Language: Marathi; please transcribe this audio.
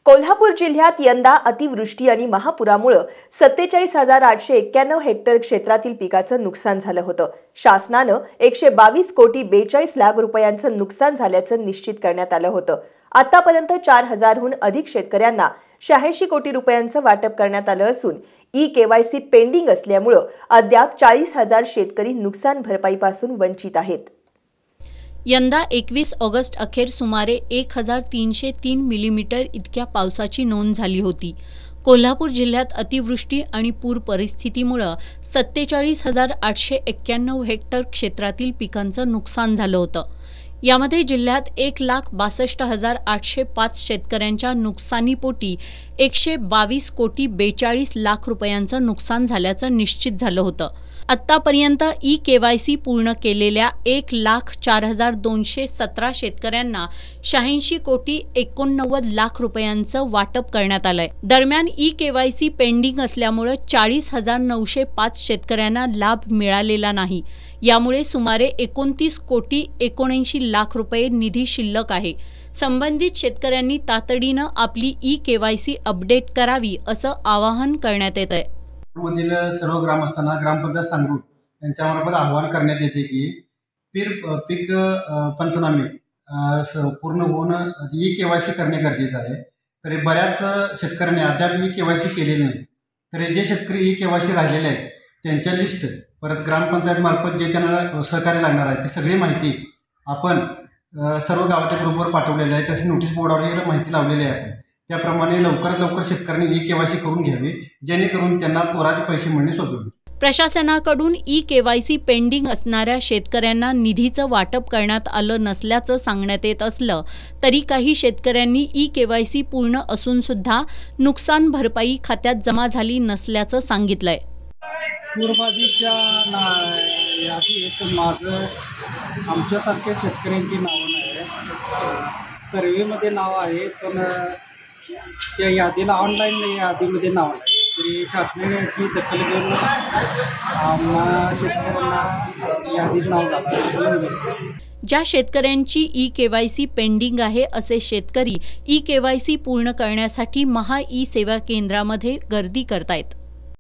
कोल्हापूर जिल्ह्यात यंदा अतिवृष्टी आणि महापुरामुळे 47,891 हेक्टर क्षेत्रातील पिकाचं नुकसान झालं होतं। शासनानं 122 कोटी 42 लाख रुपयांचं नुकसान झाल्याचं निश्चित करण्यात आलं होतं। आतापर्यंत 4,000हून अधिक शेतकऱ्यांना 86 कोटी रुपयांचं वाटप करण्यात आलं असून ई-केवायसी पेंडिंग असल्यामुळे अद्याप 40,000 शेतकरी नुकसान भरपाईपासून वंचित आहेत। यंदा 21 ऑगस्ट अखेर सुमारे 1,303 मिलीमीटर इतक्या पावसाची नोंद झाली होती। कोल्हापूर जिल्ह्यात अतिवृष्टी आणि पूर परिस्थितीमुळे 47,891 हेक्टर क्षेत्रातील पिकांचं नुकसान झालं होतं। यामध्ये जिल्ह्यात 1,62,805 शेतकऱ्यांच्या नुकसानीपोटी 122 कोटी 42 लाख रुपयांचं नुकसान झाल्याचं निश्चित झालं होतं। आत्तापर्यंत ई-केवायसी पूर्ण केलेल्या 1,04,217 शेतकऱ्यांना 86 कोटी 89 लाख रुपयांचं वाटप करण्यात आलंय। दरम्यान ई-केवायसी पेंडिंग असल्यामुळे 40,905 शेतकऱ्यांना लाभ मिळालेला नाही। यामुळे सुमारे 29 कोटी 79 लाख रुपये निधी शिल्लक आहे। संबंधित शेतकऱ्यांनी तातडीनं आपली ई-केवायसी अपडेट करावी असं आवाहन करण्यात येत आहे। मधील सर्व ग्रामस्थांना ग्रामपंचायत सांगरूळ यांच्यामार्फत आवाहन करण्यात येते की पीक पंचनामे पूर्ण होऊन ई-केवायसी करणे गरजेचं आहे। तरी बऱ्याच शेतकऱ्यांनी अद्याप ई-केवायसी केलेली नाही। तरी जे शेतकरी ई-केवायसी राहिलेले आहेत त्यांच्या लिस्ट परत ग्रामपंचायत मार्फत जे त्यांना सहकार्य लागणार आहे ती सगळी माहिती आपण सर्व गावाच्या ग्रुपवर पाठवलेली आहे। तसे नोटीस बोर्डावर माहिती लावलेली आहे। त्याप्रमाणे लवकरात लवकर शेतकऱ्यांनी ई-केवायसी करून घ्यावी जेणेकरून त्यांना पोराचे पैसे मिळणे सोपे होईल। प्रशासनाकडून ई-केवायसी पेंडिंग असणाऱ्या शेतकऱ्यांना निधीचं वाटप करण्यात आलं नसल्याचं सांगण्यात येत असलं तरी काही शेतकऱ्यांनी ई-केवायसी पूर्ण असून सुद्धा नुकसान भरपाई खात्यात जमा झाली नसल्याचं सांगितलंय। पूरबाधितच्या यादीत माझं आमच्यासारख्या शेतकऱ्यांची नावं नाही। सर्वेमध्ये नाव आहे पण त्या यादीला ऑनलाईन यादीमध्ये नाव नाही। तरी शासनाने याची दखल घेऊन आम्हाला शेतकऱ्यांना यादीत नाव घालावं। ज्या शेतकऱ्यांची ई-केवायसी पेंडिंग आहे असे शेतकरी ई-केवायसी पूर्ण करण्यासाठी महा ई सेवा केंद्रामध्ये गर्दी करतायत।